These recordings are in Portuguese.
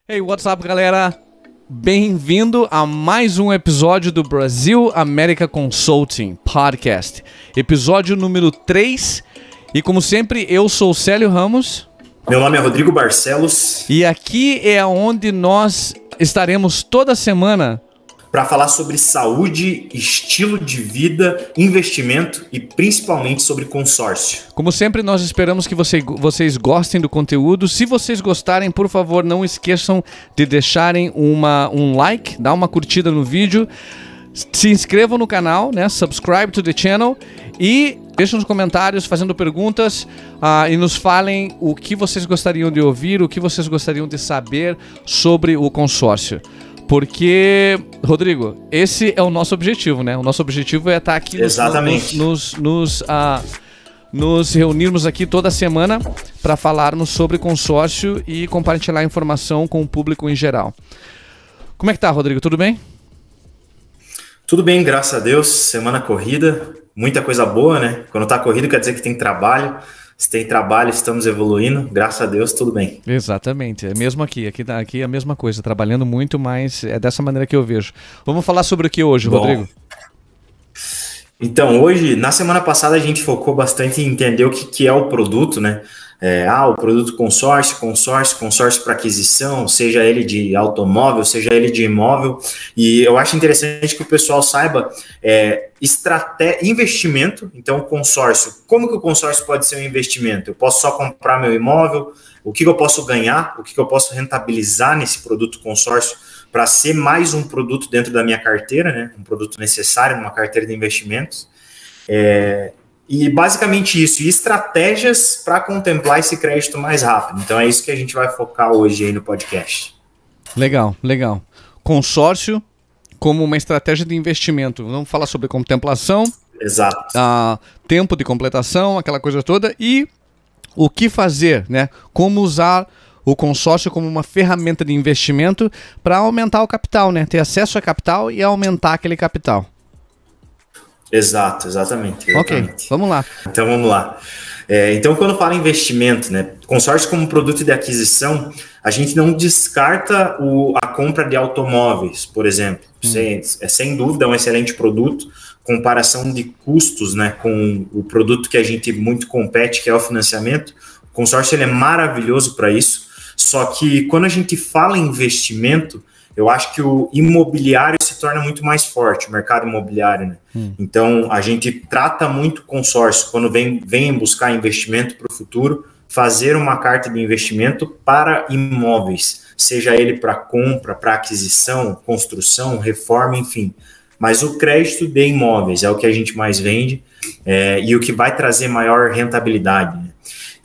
Hey, what's up, galera? Bem-vindo a mais um episódio do Brasil América Consulting Podcast. Episódio número 3. E como sempre, eu sou o Célio Ramos. Meu nome é Rodrigo Barcelos. E aqui é onde nós estaremos toda semana para falar sobre saúde, estilo de vida, investimento e principalmente sobre consórcio. Como sempre, nós esperamos que vocês gostem do conteúdo. Se vocês gostarem, por favor, não esqueçam de deixarem um like, dar uma curtida no vídeo, se inscrevam no canal, né? Subscribe to the channel e deixem nos comentários fazendo perguntas e nos falem o que vocês gostariam de ouvir, o que vocês gostariam de saber sobre o consórcio. Porque, Rodrigo, esse é o nosso objetivo, né? O nosso objetivo é estar aqui nos reunirmos aqui toda semana para falarmos sobre consórcio e compartilhar informação com o público em geral. Como é que tá, Rodrigo? Tudo bem? Tudo bem, graças a Deus. Semana corrida, muita coisa boa, né? Quando tá corrido quer dizer que tem trabalho. Se tem trabalho, estamos evoluindo, graças a Deus, tudo bem. Exatamente, é mesmo aqui é a mesma coisa, trabalhando muito, mas é dessa maneira que eu vejo. Vamos falar sobre o que hoje, Rodrigo? Então, hoje, na semana passada, a gente focou bastante em entender o que é o produto, né? O produto consórcio para aquisição, seja ele de automóvel, seja ele de imóvel. E eu acho interessante que o pessoal saiba investimento. Então, consórcio, como que o consórcio pode ser um investimento? Eu posso só comprar meu imóvel, o que eu posso ganhar, o que eu posso rentabilizar nesse produto consórcio para ser mais um produto dentro da minha carteira, né? Um produto necessário numa carteira de investimentos. E basicamente isso, e estratégias para contemplar esse crédito mais rápido. Então é isso que a gente vai focar hoje aí no podcast. Legal. Consórcio como uma estratégia de investimento. Vamos falar sobre contemplação. Exato. Tempo de completação, aquela coisa toda. E o que fazer, né? Como usar o consórcio como uma ferramenta de investimento para aumentar o capital, né? Ter acesso a capital e aumentar aquele capital. Exatamente. Ok, vamos lá. Então vamos lá. Então quando fala em investimento, né, consórcio como produto de aquisição, a gente não descarta a compra de automóveis, por exemplo. Sem dúvida é um excelente produto, comparação de custos, né, com o produto que a gente muito compete, que é o financiamento. O consórcio ele é maravilhoso para isso, só que quando a gente fala em investimento, eu acho que o imobiliário se torna muito mais forte, o mercado imobiliário, né? Então, a gente trata muito consórcio quando vem buscar investimento para o futuro, fazer uma carta de investimento para imóveis, seja ele para compra, para aquisição, construção, reforma, enfim. Mas o crédito de imóveis é o que a gente mais vende e o que vai trazer maior rentabilidade, né?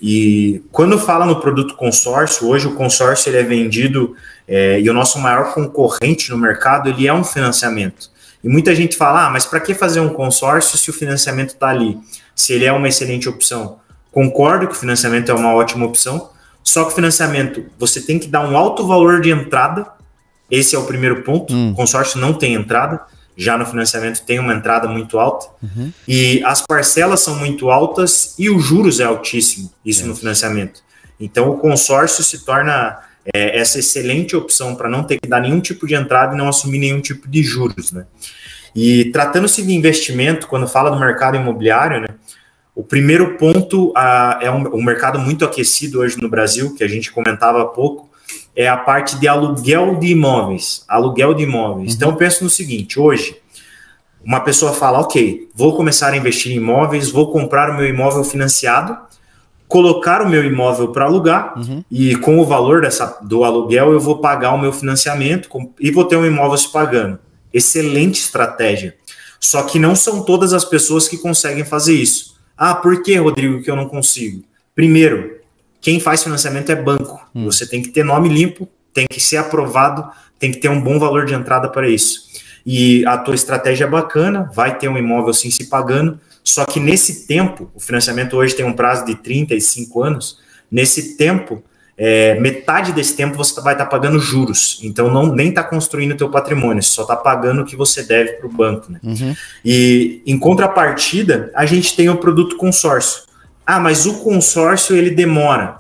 E quando fala no produto consórcio, hoje o consórcio ele é vendido e o nosso maior concorrente no mercado ele é um financiamento. E muita gente fala, mas para que fazer um consórcio se o financiamento está ali? Se ele é uma excelente opção. Concordo que o financiamento é uma ótima opção, só que o financiamento você tem que dar um alto valor de entrada, esse é o primeiro ponto, o consórcio não tem entrada, já no financiamento tem uma entrada muito alta, e as parcelas são muito altas e os juros é altíssimo, isso no financiamento. Então o consórcio se torna essa excelente opção para não ter que dar nenhum tipo de entrada e não assumir nenhum tipo de juros, né? E tratando-se de investimento, quando fala do mercado imobiliário, né, o primeiro ponto é um mercado muito aquecido hoje no Brasil, que a gente comentava há pouco, é a parte de aluguel de imóveis. Então, eu penso no seguinte, hoje, uma pessoa fala, ok, vou começar a investir em imóveis, vou comprar o meu imóvel financiado, colocar o meu imóvel para alugar e com o valor do aluguel eu vou pagar o meu financiamento e vou ter um imóvel se pagando. Excelente estratégia. Só que não são todas as pessoas que conseguem fazer isso. Por que, Rodrigo, que eu não consigo? Primeiro, quem faz financiamento é banco. Você tem que ter nome limpo, tem que ser aprovado, tem que ter um bom valor de entrada para isso. E a tua estratégia é bacana, vai ter um imóvel sim se pagando, só que nesse tempo, o financiamento hoje tem um prazo de 35 anos, nesse tempo, metade desse tempo você vai estar pagando juros, então nem está construindo o teu patrimônio, você só está pagando o que você deve para o banco, né? E em contrapartida, a gente tem o produto consórcio. Mas o consórcio ele demora.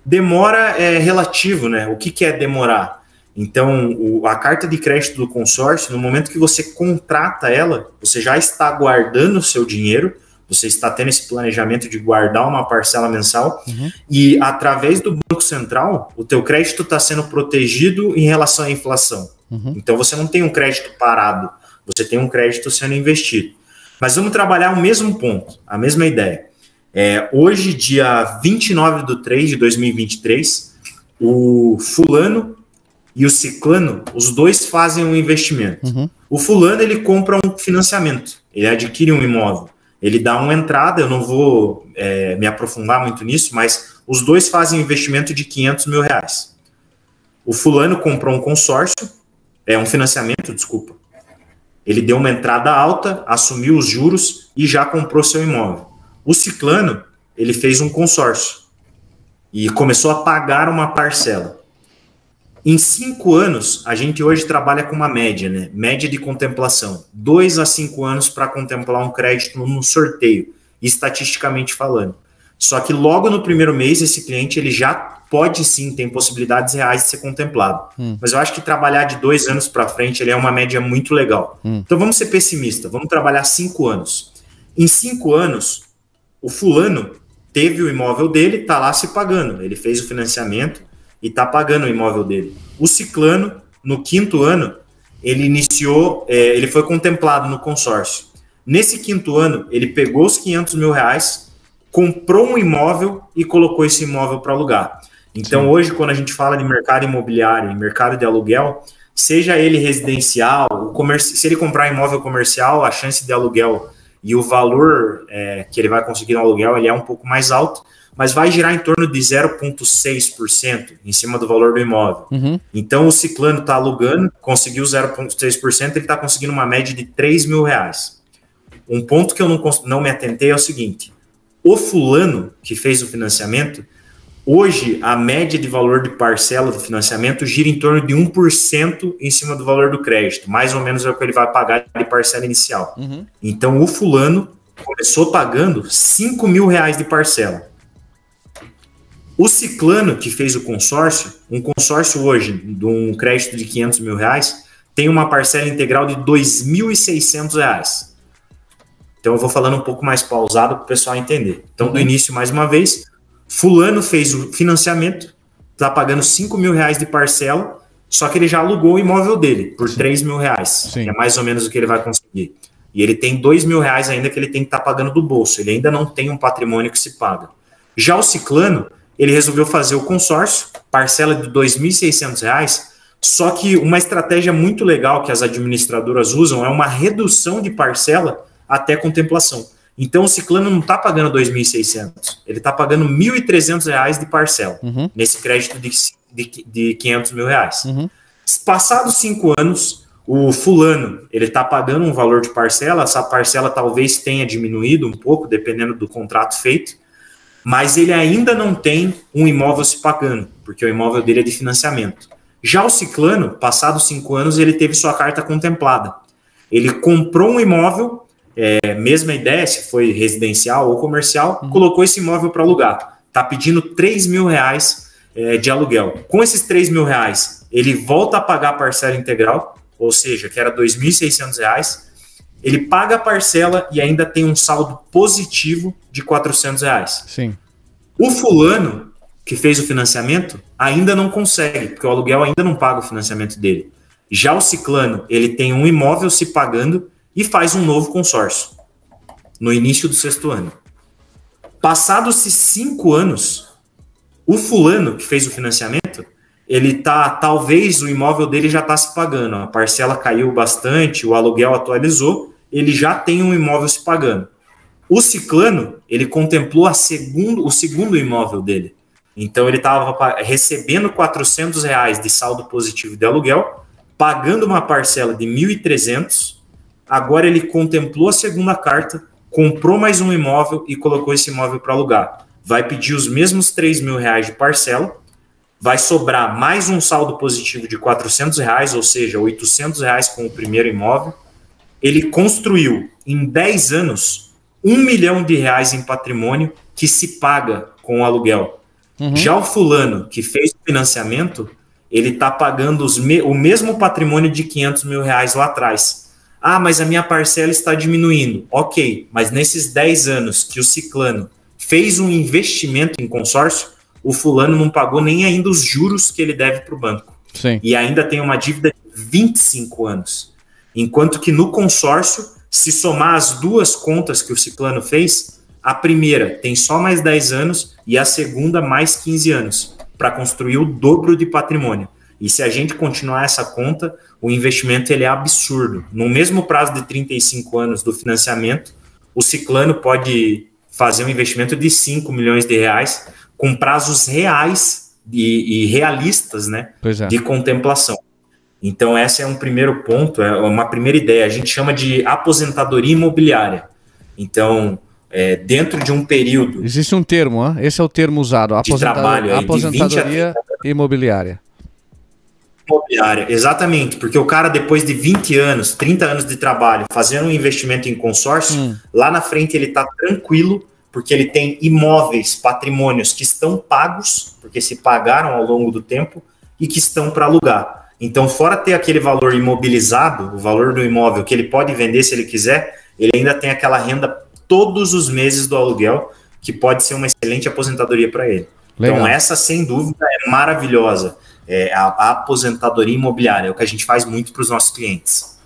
Demora é relativo, né? O que é demorar? Então, a carta de crédito do consórcio, no momento que você contrata ela, você já está guardando o seu dinheiro, você está tendo esse planejamento de guardar uma parcela mensal, e através do Banco Central, o teu crédito está sendo protegido em relação à inflação. Então, você não tem um crédito parado, você tem um crédito sendo investido. Mas vamos trabalhar o mesmo ponto, a mesma ideia. Hoje, dia 29/3/2023, o fulano e o ciclano, os dois fazem um investimento. O fulano, ele compra um financiamento, ele adquire um imóvel, ele dá uma entrada, eu não vou me aprofundar muito nisso, mas os dois fazem um investimento de R$500 mil. O fulano comprou um consórcio, um financiamento, desculpa. Ele deu uma entrada alta, assumiu os juros e já comprou seu imóvel. O ciclano, ele fez um consórcio e começou a pagar uma parcela. Em 5 anos, a gente hoje trabalha com uma média, né? Média de contemplação. 2 a 5 anos para contemplar um crédito no sorteio, estatisticamente falando. Só que logo no primeiro mês, esse cliente ele já pode sim, tem possibilidades reais de ser contemplado. Mas eu acho que trabalhar de 2 anos para frente ele é uma média muito legal. Então vamos ser pessimistas, vamos trabalhar 5 anos. Em 5 anos, o fulano teve o imóvel dele, está lá se pagando. Ele fez o financiamento e está pagando o imóvel dele. O ciclano, no 5º ano, ele iniciou, ele foi contemplado no consórcio. Nesse 5º ano, ele pegou os R$500 mil, comprou um imóvel e colocou esse imóvel para alugar. Então, hoje, quando a gente fala de mercado imobiliário e mercado de aluguel, seja ele residencial, se ele comprar imóvel comercial, a chance de aluguel e o valor que ele vai conseguir no aluguel ele é um pouco mais alto, mas vai girar em torno de 0,6% em cima do valor do imóvel. Então, o ciclano está alugando, conseguiu 0,6%, ele está conseguindo uma média de R$3 mil. Um ponto que eu não me atentei é o seguinte: o fulano que fez o financiamento, hoje a média de valor de parcela do financiamento gira em torno de 1% em cima do valor do crédito, mais ou menos é o que ele vai pagar de parcela inicial. Então, o fulano começou pagando R$5 mil de parcela. O ciclano que fez o consórcio, um consórcio hoje de um crédito de R$500 mil, tem uma parcela integral de R$2.600. Então eu vou falando um pouco mais pausado para o pessoal entender. Então do início, mais uma vez, fulano fez o financiamento, está pagando R$5 mil de parcela, só que ele já alugou o imóvel dele por R$3 mil, que é mais ou menos o que ele vai conseguir. E ele tem R$2 mil ainda que ele tem que estar pagando do bolso, ele ainda não tem um patrimônio que se paga. Já o ciclano, ele resolveu fazer o consórcio, parcela de R$2.600, só que uma estratégia muito legal que as administradoras usam é uma redução de parcela até contemplação. Então o ciclano não está pagando R$2.600, ele está pagando R$1.300 de parcela, nesse crédito de R$500 mil. Passados 5 anos, o fulano ele está pagando um valor de parcela, essa parcela talvez tenha diminuído um pouco, dependendo do contrato feito, mas ele ainda não tem um imóvel se pagando, porque o imóvel dele é de financiamento. Já o ciclano, passados 5 anos, ele teve sua carta contemplada. Ele comprou um imóvel, mesma ideia, se foi residencial ou comercial, colocou esse imóvel para alugar. Está pedindo R$3 mil de aluguel. Com esses R$3 mil, ele volta a pagar a parcela integral, ou seja, que era R$2.600, ele paga a parcela e ainda tem um saldo positivo de R$400. Sim. O fulano que fez o financiamento ainda não consegue, porque o aluguel ainda não paga o financiamento dele. Já o ciclano, ele tem um imóvel se pagando e faz um novo consórcio no início do 6º ano. Passados-se 5 anos, o fulano que fez o financiamento, talvez o imóvel dele já está se pagando, a parcela caiu bastante, o aluguel atualizou, ele já tem um imóvel se pagando. O ciclano, ele contemplou o segundo imóvel dele. Então ele estava recebendo R$400 de saldo positivo de aluguel, pagando uma parcela de R$1.300, agora ele contemplou a segunda carta, comprou mais um imóvel e colocou esse imóvel para alugar. Vai pedir os mesmos R$3 mil de parcela, vai sobrar mais um saldo positivo de R$400, ou seja, R$800 com o primeiro imóvel. Ele construiu em 10 anos R$1 milhão em patrimônio que se paga com o aluguel. Já o fulano que fez o financiamento, ele está pagando o mesmo patrimônio de R$500 mil lá atrás. Ah, mas a minha parcela está diminuindo. Ok, mas nesses 10 anos que o ciclano fez um investimento em consórcio, o fulano não pagou nem ainda os juros que ele deve para o banco. Sim. E ainda tem uma dívida de 25 anos. Enquanto que no consórcio, se somar as duas contas que o ciclano fez, a primeira tem só mais 10 anos e a segunda mais 15 anos para construir o dobro de patrimônio. E se a gente continuar essa conta, o investimento ele é absurdo. No mesmo prazo de 35 anos do financiamento, o ciclano pode fazer um investimento de R$5 milhões com prazos reais e realistas, né, de contemplação. Então, esse é um primeiro ponto, é uma primeira ideia. A gente chama de aposentadoria imobiliária. Então, dentro de um período... Existe um termo, hein? Esse é o termo usado, aposentadoria imobiliária. Imobiliária, exatamente, porque o cara, depois de 20 anos, 30 anos de trabalho, fazendo um investimento em consórcio, lá na frente ele está tranquilo, porque ele tem imóveis, patrimônios que estão pagos, porque se pagaram ao longo do tempo, e que estão para alugar. Então, fora ter aquele valor imobilizado, o valor do imóvel que ele pode vender se ele quiser, ele ainda tem aquela renda todos os meses do aluguel, que pode ser uma excelente aposentadoria para ele. Legal. Então, essa, sem dúvida, é maravilhosa. A aposentadoria imobiliária é o que a gente faz muito para os nossos clientes.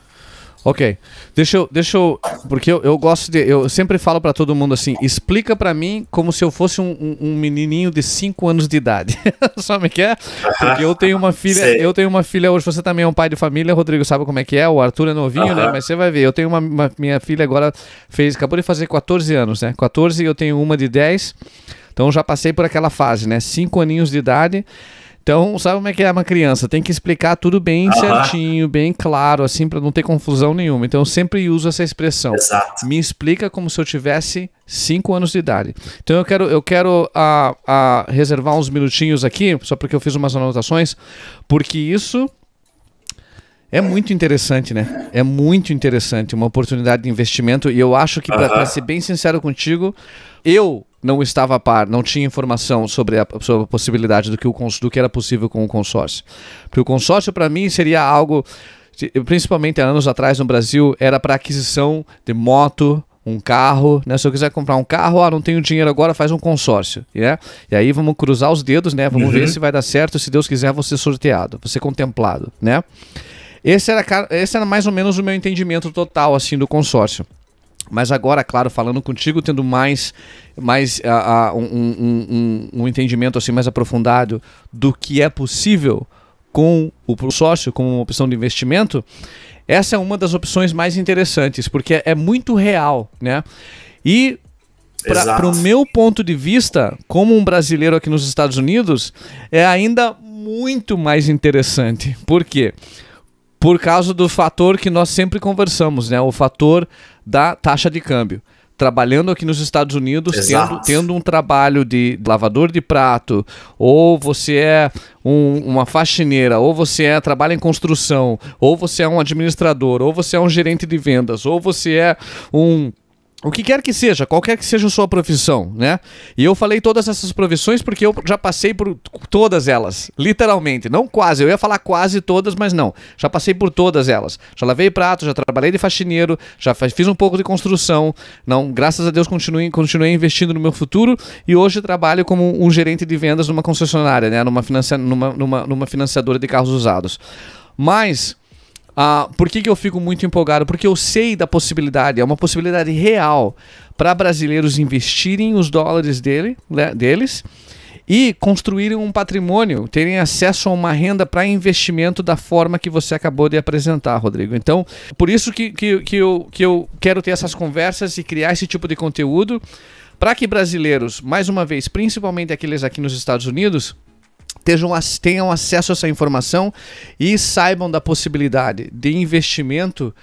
Ok, deixa eu porque eu gosto eu sempre falo para todo mundo assim, explica para mim como se eu fosse um menininho de 5 anos de idade. Sabe o que é? Porque eu tenho uma filha, hoje você também é um pai de família, Rodrigo sabe como é que é, o Arthur é novinho, né? Mas você vai ver, eu tenho minha filha agora acabou de fazer 14 anos, né? 14 e eu tenho uma de 10, então já passei por aquela fase, né? 5 aninhos de idade. Então, sabe como é que é uma criança? Tem que explicar tudo bem certinho, bem claro, assim, para não ter confusão nenhuma. Então, eu sempre uso essa expressão. Exato. Me explica como se eu tivesse 5 anos de idade. Então, eu quero reservar uns minutinhos aqui, só porque eu fiz umas anotações, porque isso é muito interessante, né? É muito interessante, uma oportunidade de investimento. E eu acho que, para ser bem sincero contigo, eu não estava a par, não tinha informação sobre a possibilidade do que era possível com o consórcio. Porque o consórcio, para mim, seria algo, principalmente há anos atrás no Brasil, era para aquisição de moto, um carro, né? Se eu quiser comprar um carro, não tenho dinheiro agora, faz um consórcio, né? E aí vamos cruzar os dedos, né? Vamos ver se vai dar certo, se Deus quiser, vou ser sorteado, vou ser contemplado, né? Esse era mais ou menos o meu entendimento total, assim, do consórcio. Mas agora, claro, falando contigo, tendo mais um entendimento assim mais aprofundado do que é possível com o consórcio, como uma opção de investimento, essa é uma das opções mais interessantes, porque é muito real, né? E para o meu ponto de vista, como um brasileiro aqui nos Estados Unidos, é ainda muito mais interessante. Por quê? Por causa do fator que nós sempre conversamos, né? O fator da taxa de câmbio. Trabalhando aqui nos Estados Unidos, tendo um trabalho de lavador de prato, ou você é uma faxineira, ou você trabalha em construção, ou você é um administrador, ou você é um gerente de vendas, ou você é o que quer que seja, qualquer que seja a sua profissão, né? E eu falei todas essas profissões porque eu já passei por todas elas, literalmente, não quase, eu ia falar quase todas, mas não, já passei por todas elas. Já lavei prato, já trabalhei de faxineiro, já fiz um pouco de construção, não, graças a Deus continuei investindo no meu futuro e hoje trabalho como um gerente de vendas numa concessionária, né? Numa financiadora de carros usados. Mas... por que eu fico muito empolgado? Porque eu sei da possibilidade, é uma possibilidade real para brasileiros investirem os dólares deles e construírem um patrimônio, terem acesso a uma renda para investimento da forma que você acabou de apresentar, Rodrigo. Então, por isso que eu quero ter essas conversas e criar esse tipo de conteúdo para que brasileiros, mais uma vez, principalmente aqueles aqui nos Estados Unidos, tenham acesso a essa informação e saibam da possibilidade de investimento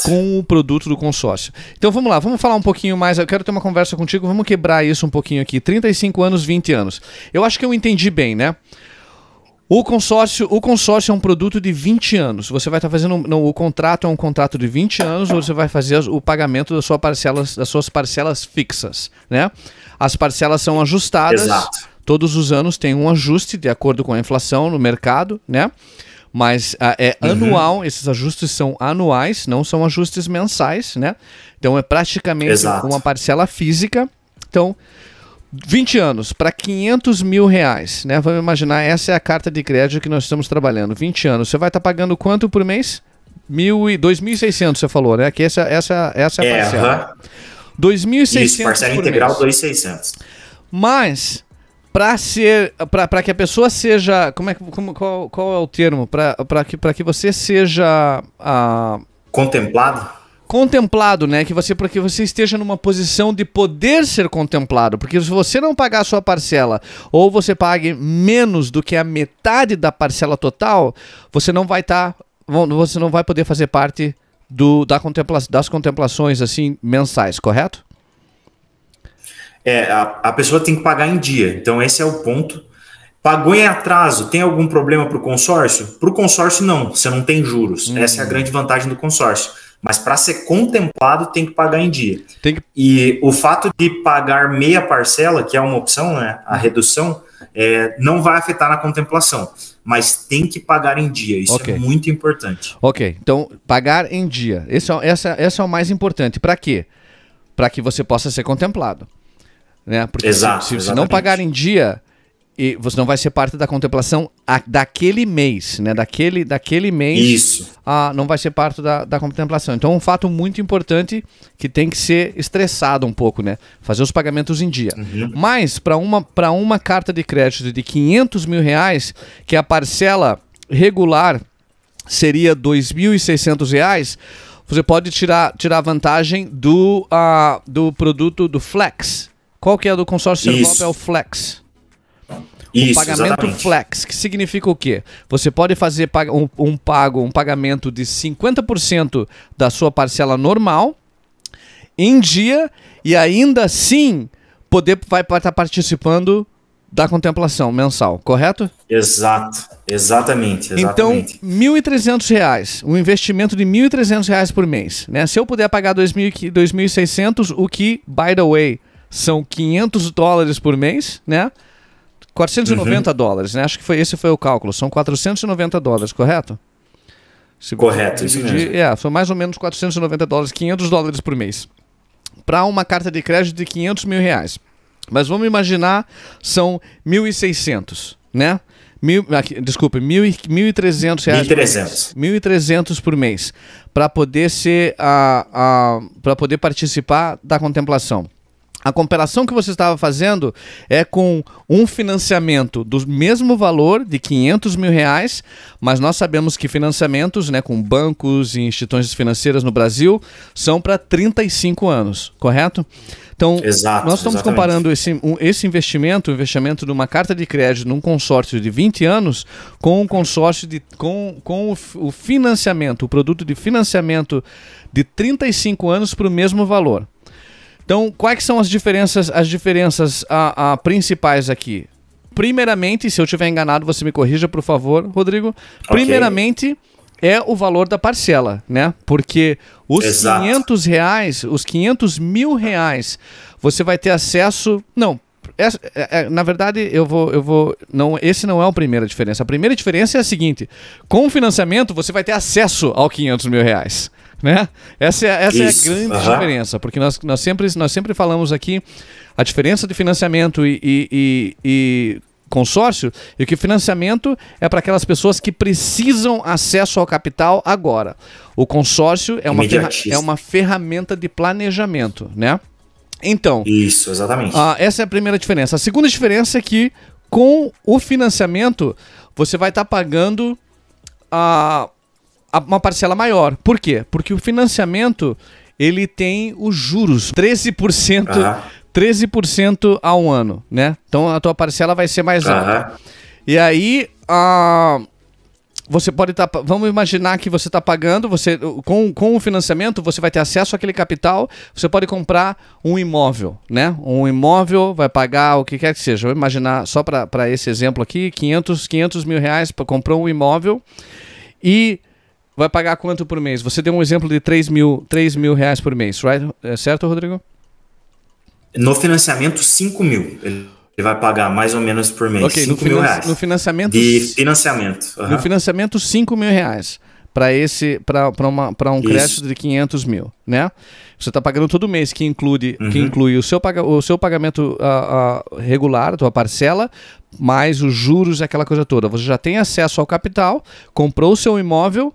com o produto do consórcio. Então vamos lá, vamos falar um pouquinho mais, eu quero ter uma conversa contigo, vamos quebrar isso um pouquinho aqui. 35 anos, 20 anos. Eu acho que eu entendi bem, né? O consórcio é um produto de 20 anos. Você vai estar fazendo... o contrato é um contrato de 20 anos, ou você vai fazer o pagamento das suas parcelas fixas, né? As parcelas são ajustadas Todos os anos tem um ajuste de acordo com a inflação no mercado, né? Mas é anual, esses ajustes são anuais, não são ajustes mensais, né? Então é praticamente uma parcela física. Então, 20 anos para 500 mil reais, né? Vamos imaginar, essa é a carta de crédito que nós estamos trabalhando. 20 anos, você vai estar pagando quanto por mês? 2.600, você falou, né? Que essa é a parcela. 2.600 Isso, parcela integral 2.600. Mas para que a pessoa seja, qual é o termo? Para que você seja contemplado, né? Para que você esteja numa posição de poder ser contemplado. Porque se você não pagar a sua parcela, ou você pague menos do que a metade da parcela total, você não vai poder fazer parte das contemplações assim mensais, correto? A pessoa tem que pagar em dia. Então esse é o ponto. Pagou em atraso, tem algum problema para o consórcio? Para o consórcio não, você não tem juros. Essa é a grande vantagem do consórcio. Mas para ser contemplado tem que pagar em dia. E o fato de pagar meia parcela, que é uma opção, né, a redução, não vai afetar na contemplação. Mas tem que pagar em dia, isso é muito importante. Ok, então pagar em dia, esse é o mais importante. Para quê? Para que você possa ser contemplado. Né? Porque se não pagar em dia, você não vai ser parte da contemplação daquele mês, né? Daquele mês. Isso. Não vai ser parte da contemplação. Então, um fato muito importante que tem que ser estressado um pouco, né? Fazer os pagamentos em dia. Mas, para uma carta de crédito de 500 mil reais, que a parcela regular seria 2.600 reais, você pode tirar vantagem do produto do Flex. Qual que é do consórcio Servop? É o Flex. O pagamento Flex, que significa o quê? Você pode fazer um pagamento de 50% da sua parcela normal em dia e ainda assim vai estar participando da contemplação mensal, correto? Exatamente. Então, R$ 1.300, um investimento de R$ 1.300 por mês. Né? Se eu puder pagar 2.600, o que, by the way, são $500 por mês, né? $490, né? Acho que esse foi o cálculo. São $490, correto? Correto, isso mesmo. Foi mais ou menos $490, $500 por mês. Para uma carta de crédito de 500 mil reais. Mas vamos imaginar, são 1.600, né? Desculpe, R$ 1.300. 1.300 por mês. Para poder para poder participar da contemplação. A comparação que você estava fazendo é com um financiamento do mesmo valor de 500 mil reais, mas nós sabemos que financiamentos, né, com bancos e instituições financeiras no Brasil são para 35 anos, correto? Então, nós estamos comparando esse investimento, o investimento de uma carta de crédito num consórcio de 20 anos com um consórcio com o financiamento, o produto de financiamento de 35 anos para o mesmo valor. Então, quais são as diferenças principais aqui? Primeiramente, se eu estiver enganado, você me corrija, por favor, Rodrigo. Primeiramente, é o valor da parcela, né? Porque os R$ 500 mil reais, você vai ter acesso... Não, na verdade, esse não é a primeira diferença. A primeira diferença é a seguinte: com o financiamento, você vai ter acesso ao 500 mil reais. Né? Essa é a grande diferença, porque nós sempre falamos aqui a diferença de financiamento e consórcio, e que financiamento é para aquelas pessoas que precisam acesso ao capital agora. O consórcio é uma ferramenta de planejamento, né? Então, isso, exatamente. Essa é a primeira diferença. A segunda diferença é que com o financiamento você vai estar pagando uma parcela maior. Por quê? Porque o financiamento, ele tem os juros, 13% ao ano, né? Então a tua parcela vai ser mais alta. E aí, você pode estar... Vamos imaginar que você está pagando, com o financiamento, você vai ter acesso àquele capital, você pode comprar um imóvel, né? Um imóvel vai pagar o que quer que seja. Vou imaginar, só para esse exemplo aqui, 500 mil reais para comprar um imóvel e... vai pagar quanto por mês? Você deu um exemplo de 3 mil reais por mês, right? É certo, Rodrigo? No financiamento, 5 mil. vai pagar mais ou menos por mês Ok, 5 mil reais. No financiamento... De financiamento. No financiamento, 5 mil reais. Para um crédito de 500 mil, né? Você está pagando todo mês, que inclui o seu pagamento regular, a tua parcela, mais os juros, aquela coisa toda. Você já tem acesso ao capital, comprou o seu imóvel,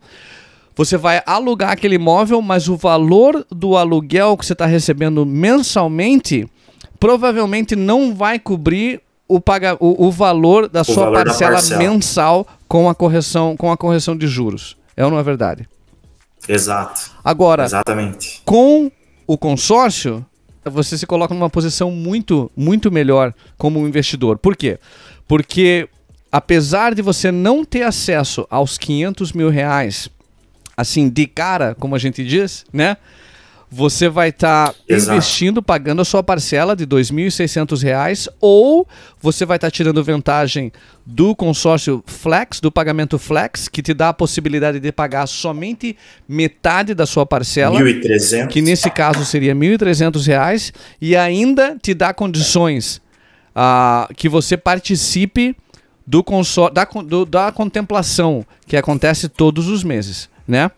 você vai alugar aquele imóvel, mas o valor do aluguel que você está recebendo mensalmente provavelmente não vai cobrir o valor da sua parcela mensal com a correção de juros. É ou não é verdade? Exato. Agora, exatamente. Com o consórcio, você se coloca numa posição muito, muito melhor como investidor. Por quê? Porque apesar de você não ter acesso aos 500 mil reais, assim, de cara, como a gente diz, né? Você vai estar investindo, pagando a sua parcela de R$ 2.600, ou você vai estar tirando vantagem do consórcio Flex, do pagamento Flex, que te dá a possibilidade de pagar somente metade da sua parcela, 1.300. que nesse caso seria R$ 1.300, e ainda te dá condições que você participe da contemplação, que acontece todos os meses, né?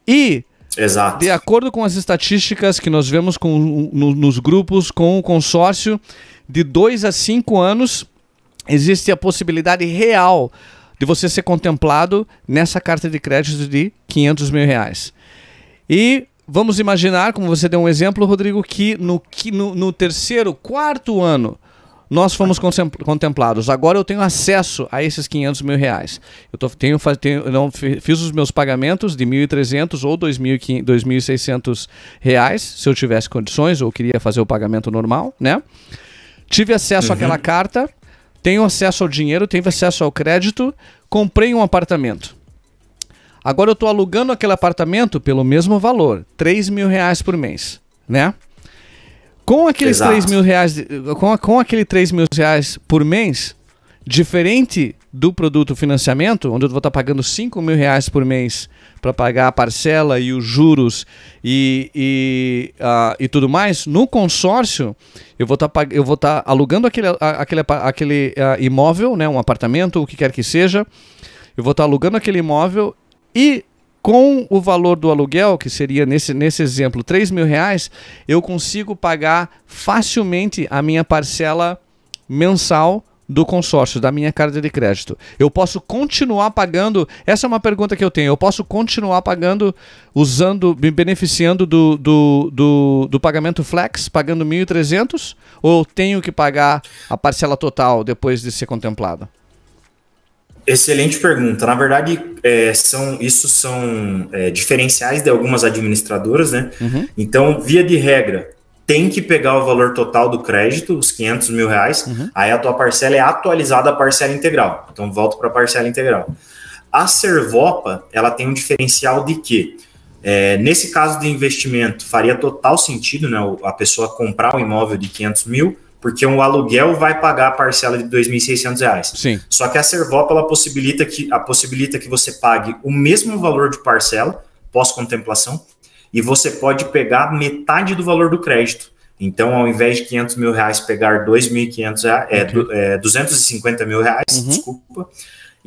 E exato. De acordo com as estatísticas que nós vemos nos grupos com o consórcio, de 2 a 5 anos, existe a possibilidade real de você ser contemplado nessa carta de crédito de 500 mil reais. E vamos imaginar, como você deu um exemplo, Rodrigo, que no terceiro, quarto ano, nós fomos contemplados. Agora eu tenho acesso a esses 500 mil reais. Eu fiz os meus pagamentos de 1.300 ou 2.600 reais, se eu tivesse condições ou queria fazer o pagamento normal, né? Tive acesso àquela carta, tenho acesso ao dinheiro, tenho acesso ao crédito, comprei um apartamento. Agora eu estou alugando aquele apartamento pelo mesmo valor, 3 mil reais por mês, né? Com aqueles 3 mil reais, com aquele 3 mil reais por mês, diferente do produto financiamento, onde eu vou estar pagando 5 mil reais por mês para pagar a parcela e os juros e tudo mais, no consórcio eu vou estar alugando aquele imóvel, né, um apartamento, o que quer que seja, eu vou estar alugando aquele imóvel e com o valor do aluguel, que seria nesse exemplo 3 mil reais, eu consigo pagar facilmente a minha parcela mensal do consórcio, da minha carta de crédito. Eu posso continuar pagando, essa é uma pergunta que eu tenho, eu posso continuar pagando, me beneficiando do pagamento Flex, pagando 1.300, ou eu tenho que pagar a parcela total depois de ser contemplado? Excelente pergunta. Na verdade, são diferenciais de algumas administradoras, né? Então, via de regra, tem que pegar o valor total do crédito, os 500 mil reais, aí a tua parcela é atualizada a parcela integral. Então, volta para a parcela integral. A Servopa, ela tem um diferencial de que, nesse caso de investimento, faria total sentido, né, a pessoa comprar um imóvel de 500 mil, porque o aluguel vai pagar a parcela de R$ 2.600. Sim. Só que a Servopa, ela possibilita que você pague o mesmo valor de parcela, pós-contemplação, e você pode pegar metade do valor do crédito. Então, ao invés de 500 mil reais, pegar 2.500, 250 mil reais, desculpa,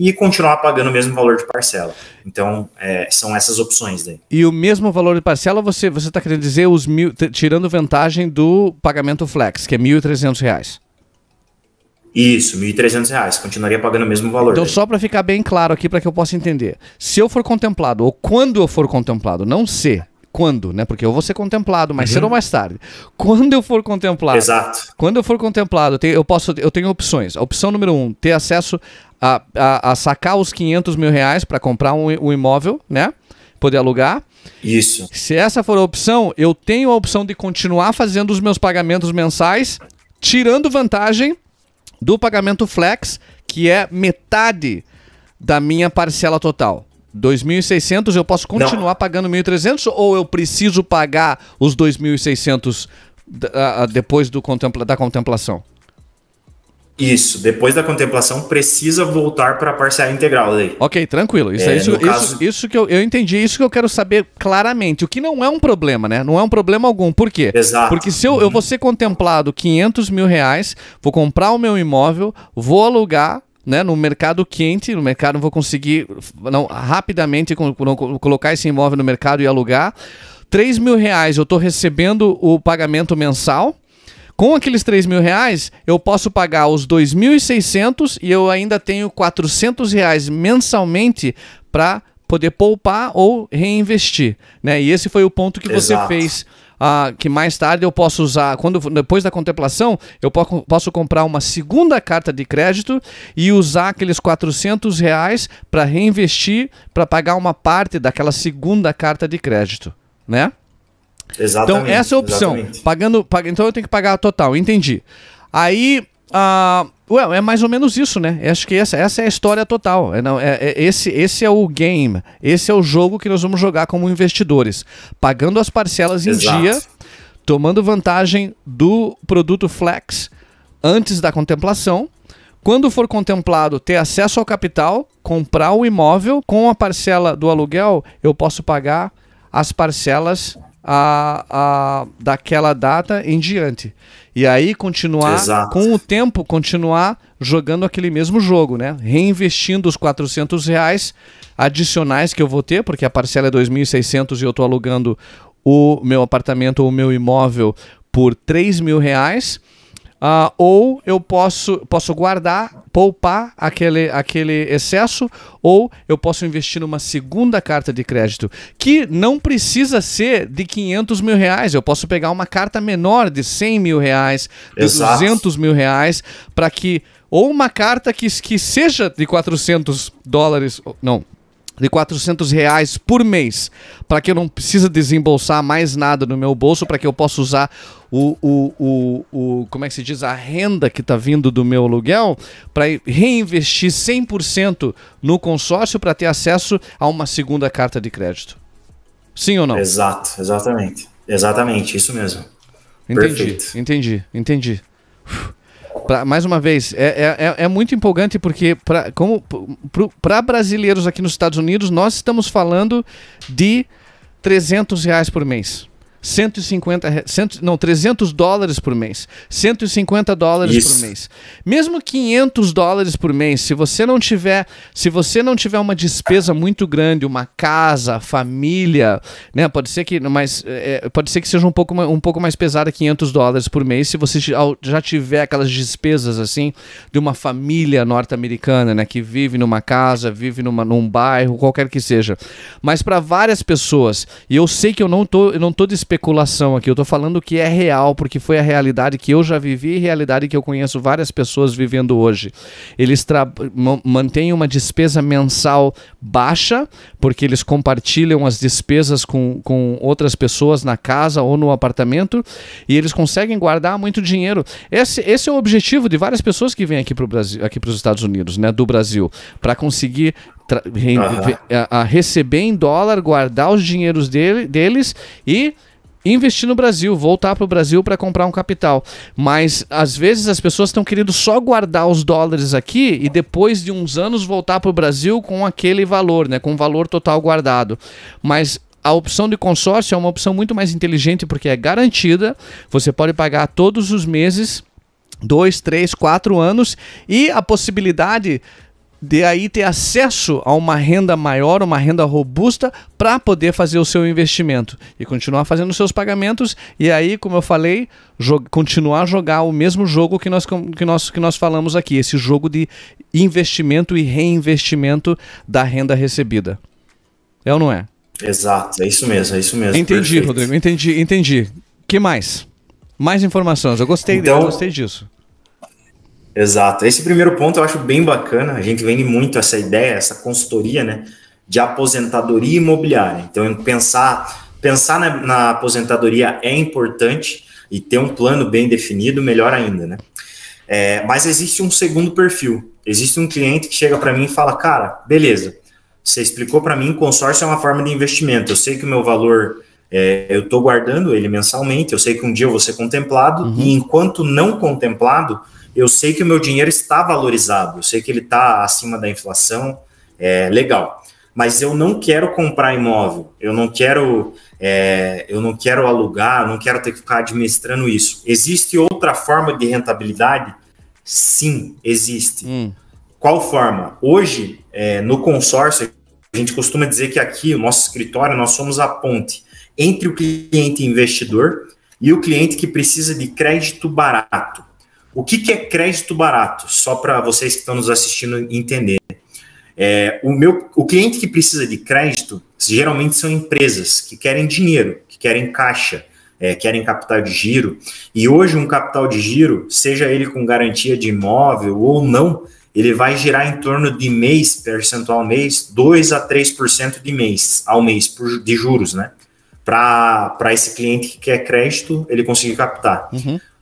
e continuar pagando o mesmo valor de parcela. Então, são essas opções daí. E o mesmo valor de parcela, você está querendo dizer tirando vantagem do pagamento Flex, que é R$ 1.300. Isso, R$ 1.300. Continuaria pagando o mesmo valor. Então, daí. só para ficar bem claro aqui, para que eu possa entender. Se eu for contemplado, ou quando eu for contemplado, não sei quando, né? Porque eu vou ser contemplado mais cedo ou mais tarde. Quando eu for contemplado... Exato. Quando eu for contemplado, eu tenho opções. A opção número 1, ter acesso a sacar os 500 mil reais para comprar um imóvel, né? Poder alugar. Isso. Se essa for a opção, eu tenho a opção de continuar fazendo os meus pagamentos mensais, tirando vantagem do pagamento Flex, que é metade da minha parcela total. 2.600, eu posso continuar pagando 1.300 ou eu preciso pagar os 2.600 depois da contemplação? Isso, depois da contemplação precisa voltar para a parcela integral daí. Ok, tranquilo. Isso que eu entendi, isso que eu quero saber claramente. O que não é um problema, né? Não é um problema algum. Por quê? Exato. Porque se eu vou ser contemplado R$500 mil, vou comprar o meu imóvel, vou alugar, né, no mercado quente, no mercado vou conseguir rapidamente colocar esse imóvel no mercado e alugar. R$3 mil eu estou recebendo o pagamento mensal. Com aqueles R$3 mil, eu posso pagar os 2.600 e eu ainda tenho R$400 mensalmente para poder poupar ou reinvestir, né? E esse foi o ponto que você fez, que mais tarde eu posso usar, depois da contemplação, eu posso comprar uma segunda carta de crédito e usar aqueles R$400 para reinvestir, para pagar uma parte daquela segunda carta de crédito, né? Exatamente. Então, essa é a opção. Então, eu tenho que pagar a total. Entendi. Aí, é mais ou menos isso, né? Acho que essa é a história total. Esse é o game. Esse é o jogo que nós vamos jogar como investidores. Pagando as parcelas em dia, tomando vantagem do produto Flex antes da contemplação. Quando for contemplado, ter acesso ao capital, comprar o imóvel. Com a parcela do aluguel, eu posso pagar as parcelas daquela data em diante. E aí continuar, com o tempo, continuar jogando aquele mesmo jogo, né? Reinvestindo os R$400 adicionais que eu vou ter, porque a parcela é 2.600 e eu estou alugando o meu apartamento ou o meu imóvel por R$3 mil. Ou eu posso guardar, poupar aquele excesso, ou eu posso investir numa segunda carta de crédito, que não precisa ser de R$500 mil. Eu posso pegar uma carta menor de R$100 mil, de R$200 mil, para que, ou uma carta que seja de $400, não, de R$400 por mês, para que eu não precise desembolsar mais nada no meu bolso, para que eu possa usar como é que se diz, a renda que está vindo do meu aluguel, para reinvestir 100% no consórcio para ter acesso a uma segunda carta de crédito. Sim ou não? Exatamente, isso mesmo. Entendi. Mais uma vez, é muito empolgante porque para brasileiros aqui nos Estados Unidos, nós estamos falando de R$300 por mês. $300 por mês, $150 por mês, mesmo $500 por mês. Se você não tiver uma despesa muito grande, uma casa, família, né? Pode ser que seja um pouco mais pesada, $500 por mês, se você já tiver aquelas despesas assim de uma família norte-americana, né? Que vive numa casa, vive num bairro, qualquer que seja. Mas para várias pessoas, e eu sei que eu não tô de especulação aqui, eu tô falando que é real, porque foi a realidade que eu já vivi e a realidade que eu conheço várias pessoas vivendo hoje. Eles mantêm uma despesa mensal baixa, porque eles compartilham as despesas com outras pessoas na casa ou no apartamento, e eles conseguem guardar muito dinheiro. Esse é o objetivo de várias pessoas que vêm aqui para o Brasil, aqui para os Estados Unidos, né, do Brasil, para conseguir receber em dólar, guardar os dinheiros deles e investir no Brasil, voltar para o Brasil para comprar um capital. Mas às vezes as pessoas estão querendo só guardar os dólares aqui e depois de uns anos voltar para o Brasil com aquele valor, né, com o valor total guardado. Mas a opção de consórcio é uma opção muito mais inteligente porque é garantida, você pode pagar todos os meses, 2, 3, 4 anos, e a possibilidade de aí ter acesso a uma renda maior, uma renda robusta para poder fazer o seu investimento e continuar fazendo os seus pagamentos e aí, como eu falei, continuar a jogar o mesmo jogo que nós falamos aqui, esse jogo de investimento e reinvestimento da renda recebida. É ou não é? Exato, é isso mesmo. Entendi, perfeito. Rodrigo, entendi. Que mais? Mais informações, eu gostei disso. Exato. Esse primeiro ponto eu acho bem bacana. A gente vende muito essa ideia, essa consultoria, né, de aposentadoria imobiliária. Então, pensar na aposentadoria é importante e ter um plano bem definido, melhor ainda, né? Mas existe um segundo perfil. Existe um cliente que chega para mim e fala, cara, beleza, você explicou para mim, consórcio é uma forma de investimento. Eu sei que o meu valor Eu estou guardando ele mensalmente, eu sei que um dia eu vou ser contemplado, e enquanto não contemplado, eu sei que o meu dinheiro está valorizado, eu sei que ele está acima da inflação, legal. Mas eu não quero comprar imóvel, eu não quero alugar, eu não quero ter que ficar administrando isso. Existe outra forma de rentabilidade? Sim, existe. Qual forma? Hoje, no consórcio, a gente costuma dizer que aqui, o nosso escritório, nós somos a ponte entre o cliente investidor e o cliente que precisa de crédito barato. O que é crédito barato? Só para vocês que estão nos assistindo entender. O cliente que precisa de crédito, geralmente são empresas que querem dinheiro, que querem caixa, querem capital de giro. E hoje um capital de giro, seja ele com garantia de imóvel ou não, ele vai girar em torno de percentual mês, 2 a 3% ao mês de juros, né? Para esse cliente que quer crédito, ele conseguir captar.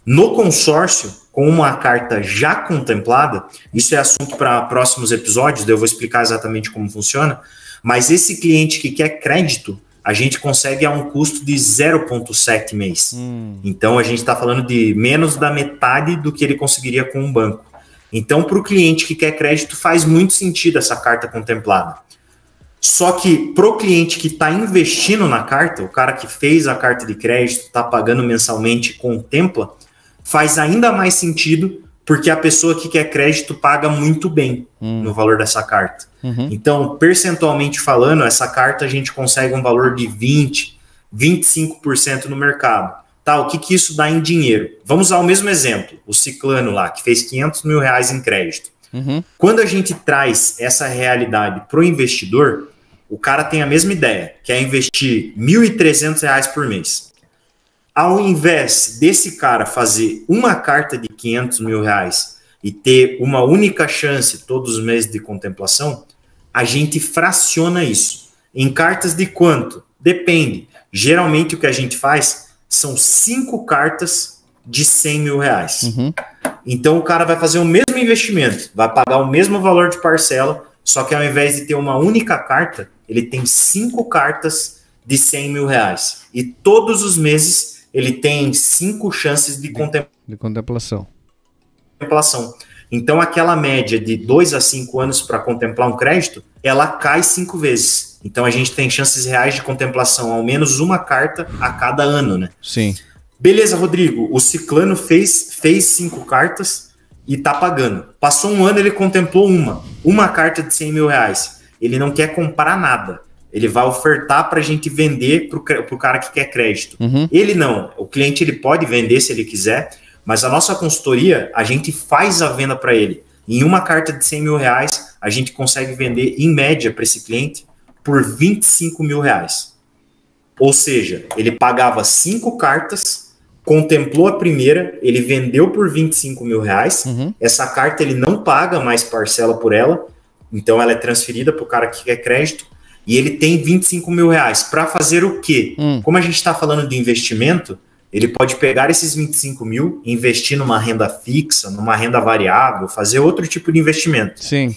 No consórcio, com uma carta já contemplada, isso é assunto para próximos episódios, eu vou explicar exatamente como funciona, mas esse cliente que quer crédito, a gente consegue a um custo de 0,7 mês. Então, a gente está falando de menos da metade do que ele conseguiria com um banco. Então, para o cliente que quer crédito, faz muito sentido essa carta contemplada. Só que para o cliente que está investindo na carta, o cara que fez a carta de crédito, está pagando mensalmente, contempla, faz ainda mais sentido porque a pessoa que quer crédito paga muito bem no valor dessa carta. Então, percentualmente falando, essa carta a gente consegue um valor de 20%, 25% no mercado. Tá, o que isso dá em dinheiro? Vamos usar o mesmo exemplo, o Ciclano lá, que fez 500 mil reais em crédito. Quando a gente traz essa realidade para o investidor, o cara tem a mesma ideia, que é investir R$ 1.300 por mês. Ao invés desse cara fazer uma carta de 500 mil reais e ter uma única chance todos os meses de contemplação, a gente fraciona isso. Em cartas de quanto? Depende. Geralmente o que a gente faz são 5 cartas de 100 mil reais. Então o cara vai fazer o mesmo investimento, vai pagar o mesmo valor de parcela, só que ao invés de ter uma única carta, ele tem 5 cartas de 100 mil reais. E todos os meses ele tem 5 chances de contemplação. Então aquela média de 2 a 5 anos para contemplar um crédito, ela cai 5 vezes. Então a gente tem chances reais de contemplação, ao menos uma carta a cada ano, né? Sim. Beleza, Rodrigo, o Ciclano fez 5 cartas e está pagando. Passou um ano, ele contemplou uma carta de 100 mil reais. Ele não quer comprar nada. Ele vai ofertar para a gente vender para o cara que quer crédito. Ele não. O cliente ele pode vender se ele quiser, mas a nossa consultoria, a gente faz a venda para ele. Em uma carta de 100 mil reais, a gente consegue vender, em média, para esse cliente, por 25 mil reais. Ou seja, ele pagava 5 cartas, contemplou a primeira, ele vendeu por 25 mil reais, essa carta ele não paga mais parcela por ela, então ela é transferida para o cara que quer crédito, e ele tem 25 mil reais. Para fazer o quê? Como a gente está falando de investimento, ele pode pegar esses 25 mil, investir numa renda fixa, numa renda variável, fazer outro tipo de investimento. Sim.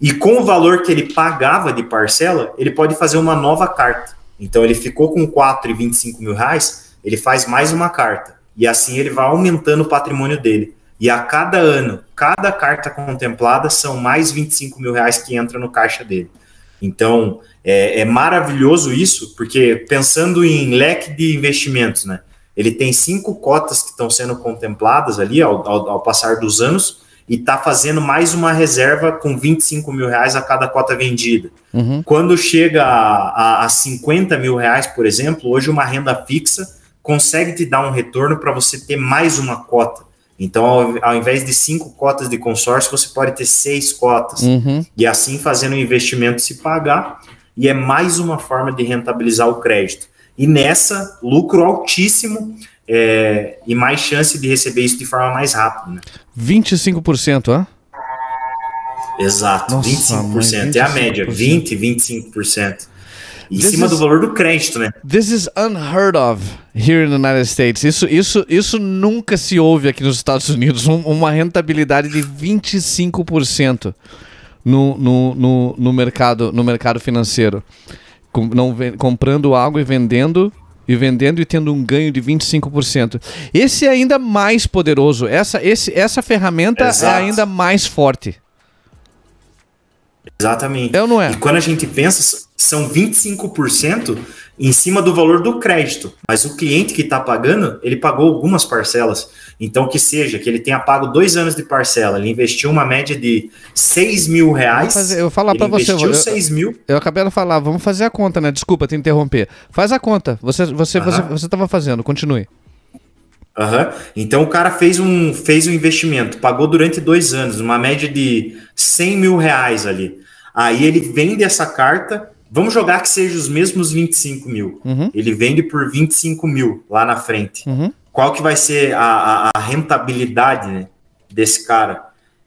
E com o valor que ele pagava de parcela, ele pode fazer uma nova carta. Então ele ficou com 4 e 25 mil reais, ele faz mais uma carta. E assim ele vai aumentando o patrimônio dele. E a cada ano, cada carta contemplada são mais 25 mil reais que entra no caixa dele. Então é maravilhoso isso, porque pensando em leque de investimentos, né? Ele tem 5 cotas que estão sendo contempladas ali ao passar dos anos e está fazendo mais uma reserva com 25 mil reais a cada cota vendida. Quando chega a 50 mil reais, por exemplo, hoje uma renda fixa consegue te dar um retorno para você ter mais uma cota. Então, ao invés de 5 cotas de consórcio, você pode ter 6 cotas. E assim fazendo o investimento se pagar, e é mais uma forma de rentabilizar o crédito. E nessa, lucro altíssimo e mais chance de receber isso de forma mais rápida. Né? 25%, ó? Exato, nossa, 25%. Mãe, 25%. É a média, 20%, 25%. Em cima do valor do crédito, né? This is unheard of here in the United States. Isso nunca se ouve aqui nos Estados Unidos. Uma rentabilidade de 25% no mercado financeiro. Comprando algo e vendendo e vendendo e tendo um ganho de 25%. Esse é ainda mais poderoso. Essa ferramenta é ainda mais forte. Exatamente. É ou não é? E quando a gente pensa, são 25% em cima do valor do crédito. Mas o cliente que está pagando, ele pagou algumas parcelas. Então, que ele tenha pago 2 anos de parcela, ele investiu uma média de R$6.000. Eu vou falar para você. Investiu 6 mil. Eu acabei de falar, vamos fazer a conta, né? Desculpa te interromper. Faz a conta. Você estava fazendo, continue. Então o cara fez um investimento, pagou durante 2 anos, uma média de R$100.000 ali. Aí ele vende essa carta, vamos jogar que seja os mesmos 25 mil. Ele vende por 25 mil lá na frente. Qual que vai ser a rentabilidade, né, desse cara?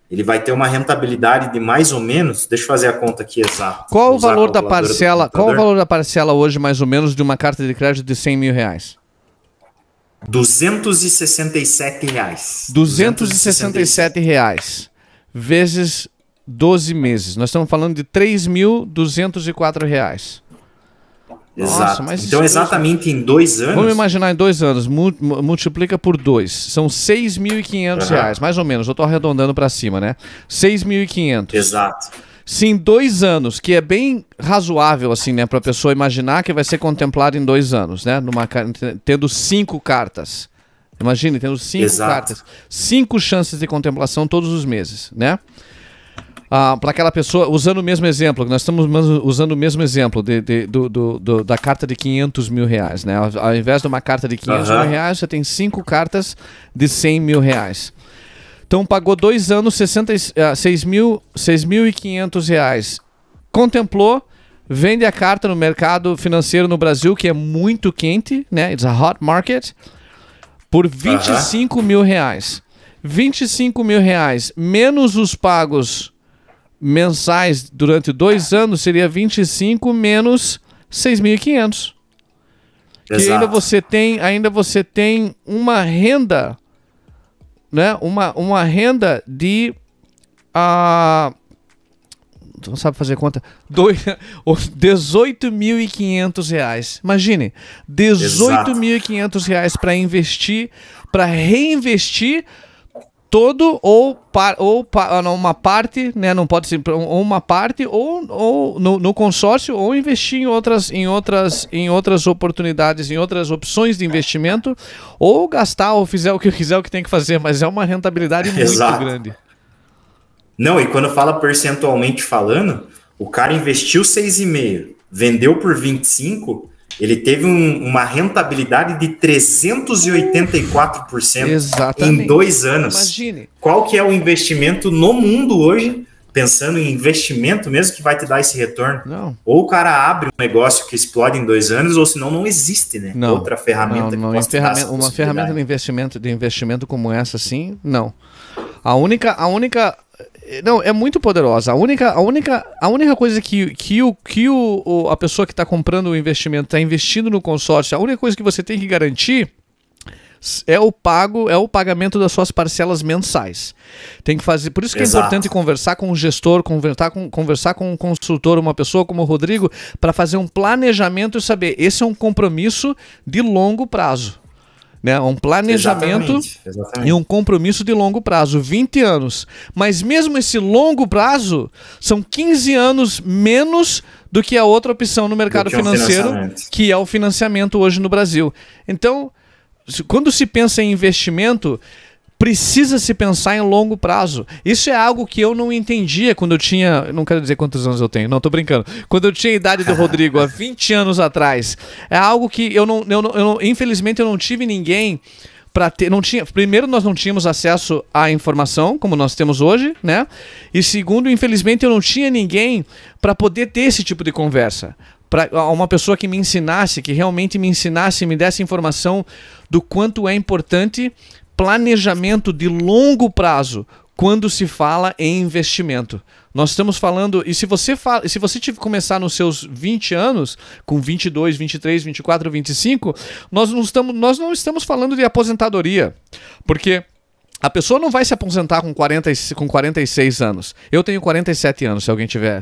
Ele vai ter uma rentabilidade de mais ou menos, deixa eu fazer a conta aqui exata. Qual o valor da parcela? Qual o valor da parcela hoje, mais ou menos, de uma carta de crédito de R$100.000? R$267. R$267 vezes 12 meses. Nós estamos falando de R$3.204. Exato. Nossa, então, exatamente em 2 anos... Vamos imaginar em 2 anos, multiplica por 2. São R$6.500, mais ou menos. Eu estou arredondando para cima, né? R$6.500. Exato. Se em 2 anos, que é bem razoável, assim, né? Para a pessoa imaginar que vai ser contemplado em 2 anos, né? Tendo 5 cartas. Imagine, tendo 5 cartas. 5 chances de contemplação todos os meses, né? Para aquela pessoa, usando o mesmo exemplo, nós estamos usando o mesmo exemplo da carta de R$500 mil, né? Ao invés de uma carta de R$500 mil, você tem 5 cartas de R$100 mil. Então pagou 2 anos, R$6.500. Contemplou, vende a carta no mercado financeiro no Brasil, que é muito quente, né? It's a hot market, por R$25 mil. R$25 mil menos os pagos mensais durante 2 anos seria 25 menos 6.500. Que ainda você tem uma renda, né? Uma renda de não sabe fazer conta, R$18.500. Imagine, R$18.500 para investir, para reinvestir todo uma parte, né? Não pode ser uma parte ou no consórcio, ou investir em outras oportunidades, em outras opções de investimento, ou gastar, ou fizer o que quiser, o que tem que fazer, mas é uma rentabilidade muito grande. Não, e quando fala percentualmente falando, o cara investiu 6,5, vendeu por 25, ele teve uma rentabilidade de 384% em 2 anos. Imagine. Qual que é o investimento no mundo hoje, pensando em investimento mesmo, que vai te dar esse retorno? Não. Ou o cara abre um negócio que explode em 2 anos, ou senão não existe, né? Não. Outra ferramenta que possa te dar essa uma ferramenta de investimento como essa, sim, não. A única não, é muito poderosa. A única coisa que a pessoa que está comprando o investimento está investindo no consórcio, a única coisa que você tem que garantir é o pagamento das suas parcelas mensais. Tem que fazer, por isso que é importante conversar com o gestor, conversar com um consultor, uma pessoa como o Rodrigo, para fazer um planejamento e saber, esse é um compromisso de longo prazo. Né? Um planejamento e um compromisso de longo prazo, 20 anos. Mas mesmo esse longo prazo são 15 anos menos do que a outra opção no mercado financeiro, que é o financiamento hoje no Brasil. Então, quando se pensa em investimento, precisa se pensar em longo prazo. Isso é algo que eu não entendia quando eu tinha... Não quero dizer quantos anos eu tenho, não, tô brincando. Quando eu tinha a idade do Rodrigo, há 20 anos atrás. É algo que infelizmente eu não tive ninguém para ter... Primeiro, nós não tínhamos acesso à informação, como nós temos hoje, né? E segundo, infelizmente, eu não tinha ninguém para poder ter esse tipo de conversa. Para uma pessoa que me ensinasse, que realmente me ensinasse, me desse informação do quanto é importante planejamento de longo prazo quando se fala em investimento. Nós estamos falando, e se você começar nos seus 20 anos, com 22, 23, 24, 25, nós não estamos falando de aposentadoria, porque A pessoa não vai se aposentar com 46 anos. Eu tenho 47 anos, se alguém tiver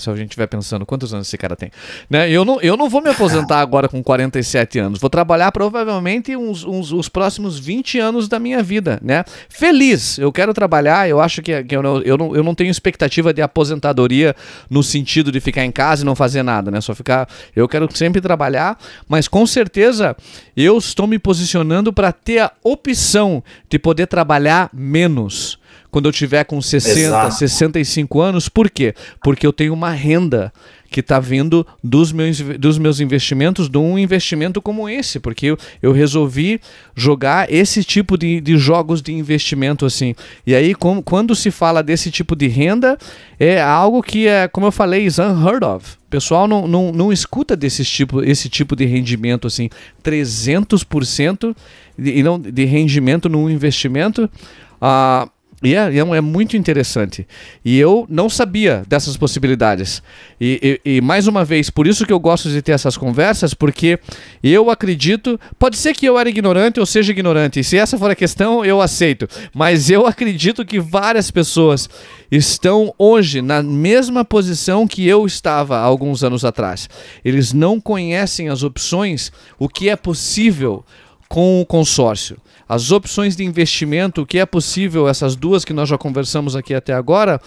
pensando quantos anos esse cara tem. Né? Eu não vou me aposentar agora com 47 anos. Vou trabalhar provavelmente os próximos 20 anos da minha vida. Né? Feliz, eu quero trabalhar. Eu acho que eu não tenho expectativa de aposentadoria no sentido de ficar em casa e não fazer nada. Né? Eu quero sempre trabalhar, mas com certeza eu estou me posicionando para ter a opção de poder trabalhar menos quando eu tiver com 60, 65 anos. Por quê? Porque eu tenho uma renda que está vindo dos meus investimentos, de um investimento como esse, porque eu resolvi jogar esse tipo de jogos de investimento assim. E aí, quando se fala desse tipo de renda, é algo que é, como eu falei, is unheard of. O pessoal não escuta esse tipo de rendimento assim, 300% de rendimento num investimento. É muito interessante. E eu não sabia dessas possibilidades. E mais uma vez, por isso que eu gosto de ter essas conversas, porque eu acredito, pode ser que eu era ignorante ou seja ignorante, e se essa for a questão, eu aceito. Mas eu acredito que várias pessoas estão hoje na mesma posição que eu estava há alguns anos atrás. Eles não conhecem as opções, o que é possível com o consórcio. As opções de investimento, o que é possível, essas duas que nós já conversamos aqui até agora,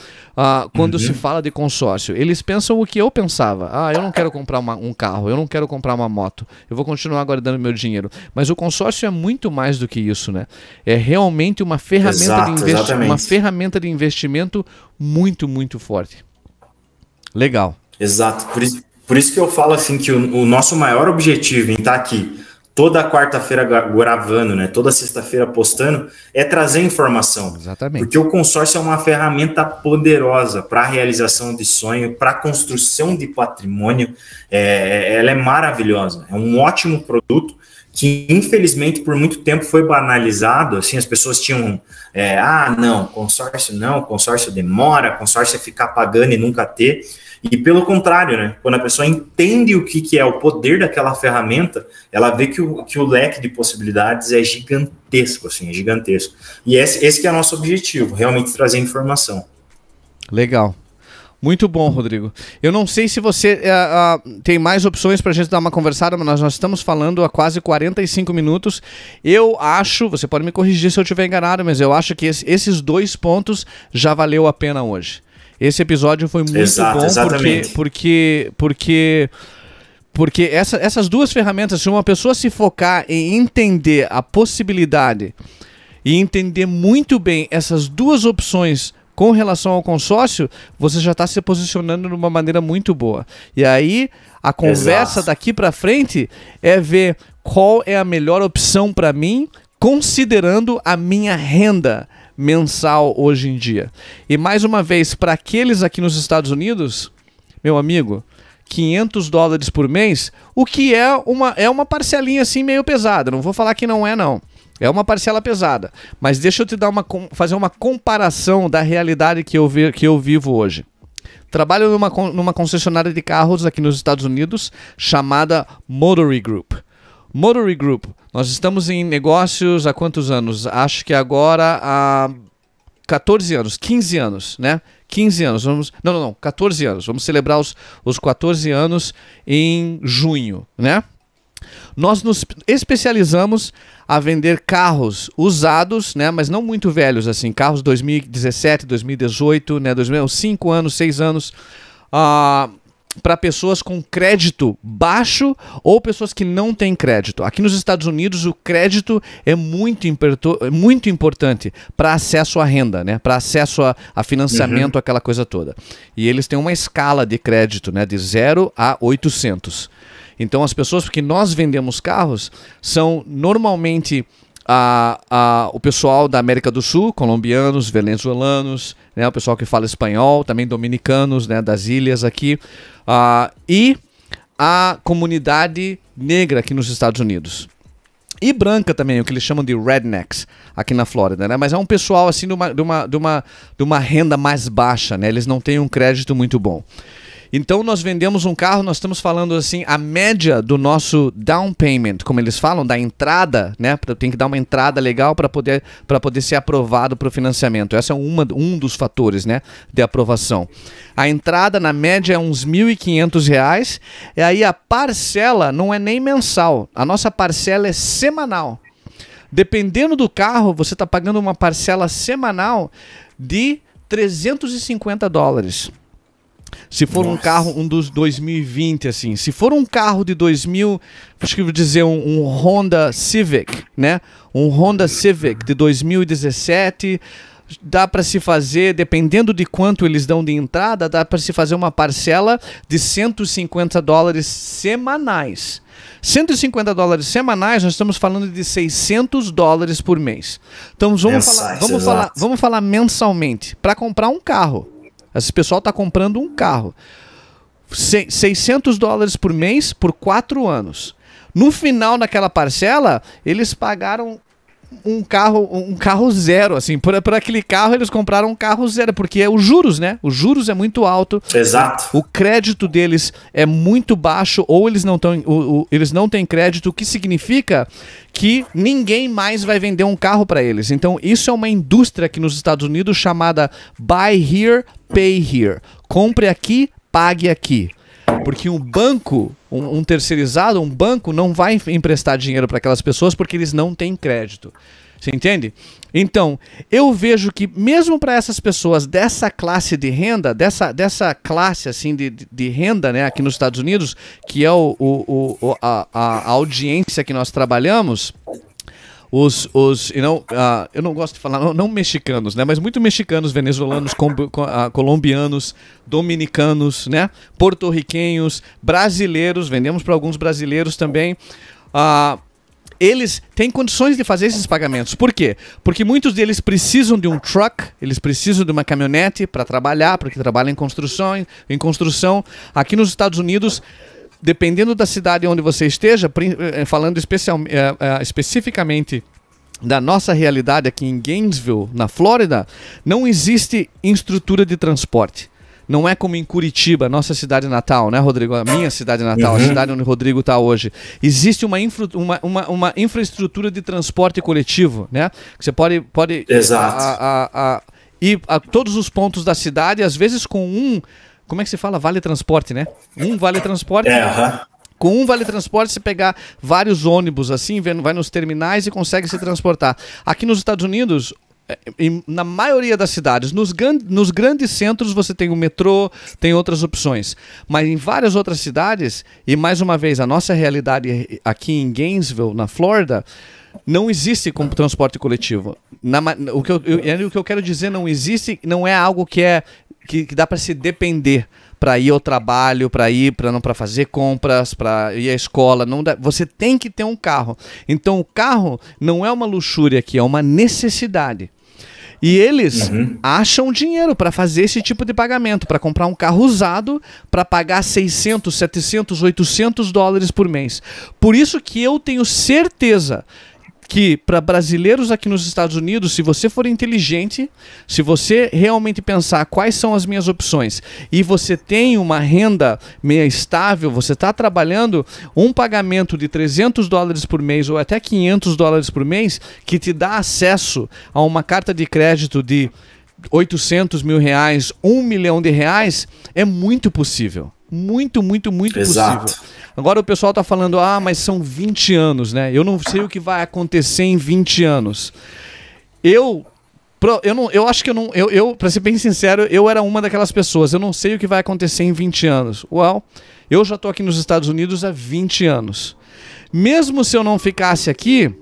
quando se fala de consórcio. Eles pensam o que eu pensava. Eu não quero comprar um carro, eu não quero comprar uma moto, eu vou continuar guardando meu dinheiro. Mas o consórcio é muito mais do que isso, né? É realmente uma ferramenta de investimento muito, muito forte. Legal. Exato. Por isso que eu falo assim que o nosso maior objetivo em estar aqui toda quarta-feira gravando, né? Toda sexta-feira postando, é trazer informação. Exatamente. Porque o consórcio é uma ferramenta poderosa para a realização de sonho, para a construção de patrimônio. Ela é maravilhosa. É um ótimo produto que, infelizmente, por muito tempo foi banalizado. Assim, as pessoas tinham... consórcio demora, consórcio é ficar pagando e nunca ter. E pelo contrário, né? Quando a pessoa entende o que é o poder daquela ferramenta, ela vê que o leque de possibilidades é gigantesco, assim, é gigantesco. E esse que é o nosso objetivo, realmente trazer informação. Legal. Muito bom, Rodrigo. Eu não sei se você tem mais opções para a gente dar uma conversada, mas nós estamos falando há quase 45 minutos. Eu acho, você pode me corrigir se eu estiver enganado, mas eu acho que esses 2 pontos já valeu a pena hoje. Esse episódio foi muito bom porque essas duas ferramentas, se uma pessoa se focar em entender a possibilidade e entender muito bem essas duas opções com relação ao consórcio, você já está se posicionando de uma maneira muito boa. E aí, a conversa daqui para frente é ver qual é a melhor opção para mim, considerando a minha renda mensal hoje em dia. E mais uma vez, para aqueles aqui nos Estados Unidos, meu amigo, $500 por mês, o que é uma parcelinha assim meio pesada. Não vou falar que não é, não. É uma parcela pesada. Mas deixa eu te fazer uma comparação da realidade que eu vivo hoje. Trabalho numa concessionária de carros aqui nos Estados Unidos, chamada Motory Group. Motory Group, nós estamos em negócios há quantos anos? Acho que agora há 14 anos, 15 anos, né? 15 anos, 14 anos. Vamos celebrar os 14 anos em junho, né? Nós nos especializamos a vender carros usados, né, mas não muito velhos, assim, carros 2017, 2018, né, 5 anos, 6 anos, para pessoas com crédito baixo ou pessoas que não têm crédito. Aqui nos Estados Unidos o crédito é muito importante para acesso à renda, né? Para acesso a financiamento, aquela coisa toda. E eles têm uma escala de crédito, né? De 0 a 800. Então as pessoas que nós vendemos carros são normalmente o pessoal da América do Sul, colombianos, venezuelanos, né, o pessoal que fala espanhol, também dominicanos, né, das ilhas aqui, e a comunidade negra aqui nos Estados Unidos. E branca também, o que eles chamam de rednecks aqui na Flórida, né? Mas é um pessoal assim de uma renda mais baixa, né? Eles não têm um crédito muito bom. Então nós vendemos um carro, nós estamos falando assim, a média do nosso down payment, como eles falam, da entrada, né? Tem que dar uma entrada legal para poder ser aprovado para o financiamento. Esse é um dos fatores, né, de aprovação. A entrada na média é uns R$1.500, e aí a parcela não é nem mensal, a nossa parcela é semanal. Dependendo do carro, você está pagando uma parcela semanal de $350. Se for um carro, dos 2020, assim. Se for um carro de 2000, acho que eu vou dizer um Honda Civic, né? Um Honda Civic de 2017, dá para se fazer, dependendo de quanto eles dão de entrada, dá para se fazer uma parcela de $150 semanais. $150 semanais, nós estamos falando de $600 por mês. Então vamos falar mensalmente, para comprar um carro. Esse pessoal está comprando um carro. $600 por mês por 4 anos. No final daquela parcela, eles pagaram um carro zero, assim. Por aquele carro, eles compraram um carro zero, porque é os juros, né? Os juros é muito alto. Exato. O crédito deles é muito baixo, ou eles não têm crédito, o que significa que ninguém mais vai vender um carro para eles. Então, isso é uma indústria aqui nos Estados Unidos chamada Buy Here, Pay Here. Compre aqui, pague aqui. Porque um banco, um terceirizado, um banco não vai emprestar dinheiro para aquelas pessoas porque eles não têm crédito. Você entende? Então, eu vejo que mesmo para essas pessoas dessa classe de renda, dessa classe assim de renda, né, aqui nos Estados Unidos, que é a audiência que nós trabalhamos, eu não gosto de falar, não mexicanos, né, mas muito mexicanos, venezuelanos, colombianos, dominicanos, né, porto-riquenhos, brasileiros, vendemos para alguns brasileiros também. Eles têm condições de fazer esses pagamentos. Por quê? Porque muitos deles precisam de um truck, eles precisam de uma caminhonete para trabalhar, porque trabalham em construção. Aqui nos Estados Unidos, dependendo da cidade onde você esteja, falando especificamente da nossa realidade aqui em Gainesville, na Flórida, não existe estrutura de transporte. Não é como em Curitiba, nossa cidade natal, né, Rodrigo? A minha cidade natal, a cidade onde o Rodrigo está hoje. Existe uma infraestrutura de transporte coletivo, né? Você pode ir a todos os pontos da cidade, às vezes com como é que se fala? Vale transporte, né? Um vale transporte. Com um vale transporte, você pegar vários ônibus assim, vai nos terminais e consegue se transportar. Aqui nos Estados Unidos, na maioria das cidades, nos grandes centros você tem o metrô, tem outras opções, mas em várias outras cidades, e mais uma vez a nossa realidade aqui em Gainesville, na Flórida, não existe como transporte coletivo. O que eu quero dizer, não existe, não é algo que dá para se depender para ir ao trabalho, para fazer compras, para ir à escola. Não dá, você tem que ter um carro. Então o carro não é uma luxúria aqui, é uma necessidade. E eles acham dinheiro para fazer esse tipo de pagamento, para comprar um carro usado, para pagar $600, $700, $800 por mês. Por isso que eu tenho certeza que para brasileiros aqui nos Estados Unidos, se você for inteligente, se você realmente pensar quais são as minhas opções e você tem uma renda meio estável, você está trabalhando, um pagamento de $300 por mês ou até $500 por mês que te dá acesso a uma carta de crédito de R$800 mil, R$1 milhão, é muito possível. Muito possível. Agora o pessoal está falando, mas são 20 anos, né? Eu não sei o que vai acontecer em 20 anos. Eu acho que para ser bem sincero, eu era uma daquelas pessoas. Eu não sei o que vai acontecer em 20 anos. Eu já estou aqui nos Estados Unidos há 20 anos. Mesmo se eu não ficasse aqui,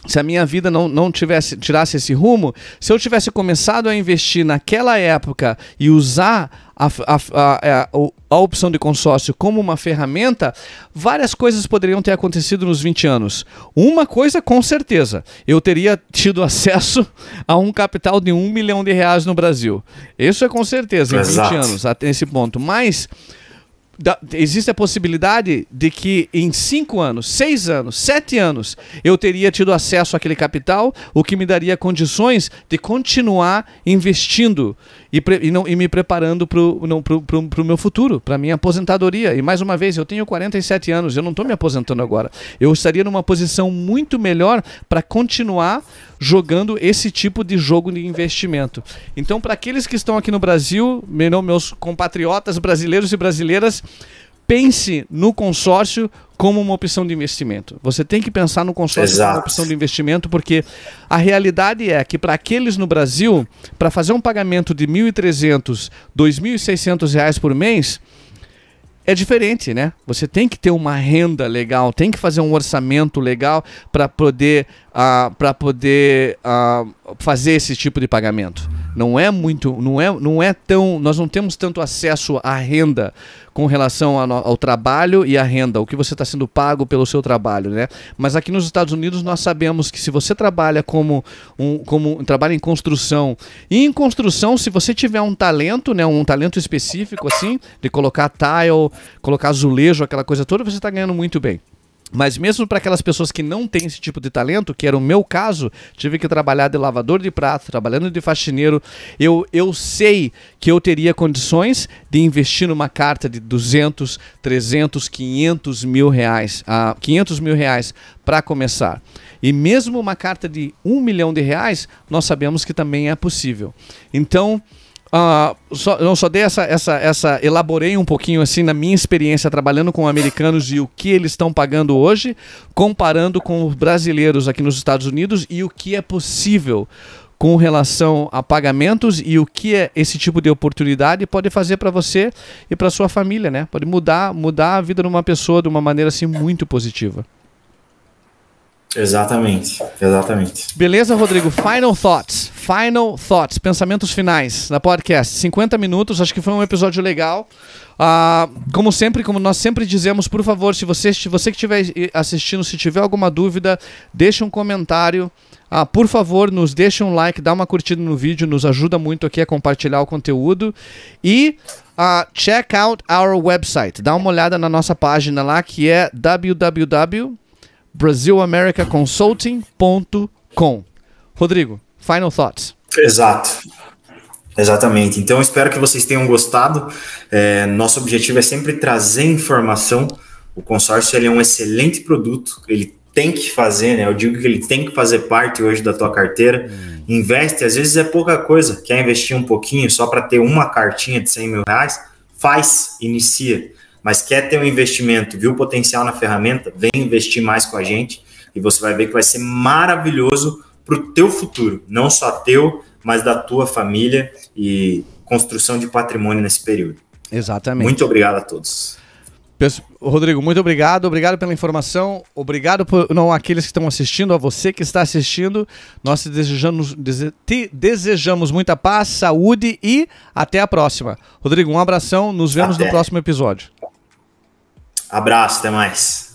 se a minha vida não tirasse esse rumo, se eu tivesse começado a investir naquela época e usar a opção de consórcio como uma ferramenta, várias coisas poderiam ter acontecido nos 20 anos. Uma coisa, com certeza, eu teria tido acesso a um capital de R$1 milhão no Brasil. Isso é com certeza, em 20 anos, até esse ponto. Mas existe a possibilidade de que em 5 anos, 6 anos, 7 anos, eu teria tido acesso àquele capital, o que me daria condições de continuar investindo e me preparando para o meu futuro, para a minha aposentadoria. E mais uma vez, eu tenho 47 anos, eu não estou me aposentando agora. Eu estaria numa posição muito melhor para continuar jogando esse tipo de jogo de investimento. Então, para aqueles que estão aqui no Brasil, meus compatriotas brasileiros e brasileiras, pense no consórcio como uma opção de investimento. Você tem que pensar no consórcio como uma opção de investimento, porque a realidade é que para aqueles no Brasil, para fazer um pagamento de R$ 1.300, R$ 2.600 por mês, é diferente, né? Você tem que ter uma renda legal, tem que fazer um orçamento legal para poder fazer esse tipo de pagamento. Não é tão, nós não temos tanto acesso à renda com relação ao trabalho e à renda, o que você está sendo pago pelo seu trabalho, né? Mas aqui nos Estados Unidos nós sabemos que se você trabalha trabalha em construção, e em construção, se você tiver um talento, né, um talento específico assim, de colocar tile, colocar azulejo, aquela coisa toda, você está ganhando muito bem. Mas mesmo para aquelas pessoas que não têm esse tipo de talento, que era o meu caso, tive que trabalhar de lavador de prato, trabalhando de faxineiro, eu sei que eu teria condições de investir numa carta de 200, 300, 500 mil reais, 500 mil reais para começar. E mesmo uma carta de R$1 milhão, nós sabemos que também é possível. Então, eu só dei elaborei um pouquinho assim na minha experiência trabalhando com americanos e o que eles estão pagando hoje, comparando com os brasileiros aqui nos Estados Unidos e o que é possível com relação a pagamentos e o que esse tipo de oportunidade pode fazer para você e para sua família, né? Pode mudar a vida de uma pessoa de uma maneira assim muito positiva. Exatamente. Beleza, Rodrigo? Final thoughts, pensamentos finais na podcast. 50 minutos, acho que foi um episódio legal. Como nós sempre dizemos, por favor, se você que estiver assistindo, se tiver alguma dúvida, deixe um comentário. Por favor, nos deixe um like, dá uma curtida no vídeo, nos ajuda muito aqui a compartilhar o conteúdo. E check out our website, dá uma olhada na nossa página lá, que é www.brazilamericaconsulting.com. Rodrigo, final thoughts. Exatamente. Então, espero que vocês tenham gostado. Nosso objetivo é sempre trazer informação. O consórcio ele é um excelente produto. Ele tem que fazer, né? Eu digo que ele tem que fazer parte hoje da tua carteira. Investe, às vezes é pouca coisa. Quer investir um pouquinho só para ter uma cartinha de 100 mil reais? Inicia. Mas quer ter um investimento, viu o potencial na ferramenta? Vem investir mais com a gente e você vai ver que vai ser maravilhoso para o teu futuro. Não só teu, mas da tua família e construção de patrimônio nesse período. Exatamente. Muito obrigado a todos. Rodrigo, muito obrigado. Obrigado pela informação. Obrigado àqueles que estão assistindo, a você que está assistindo. Nós te desejamos muita paz, saúde e até a próxima. Rodrigo, um abração. Nos vemos no próximo episódio. Abraço, até mais.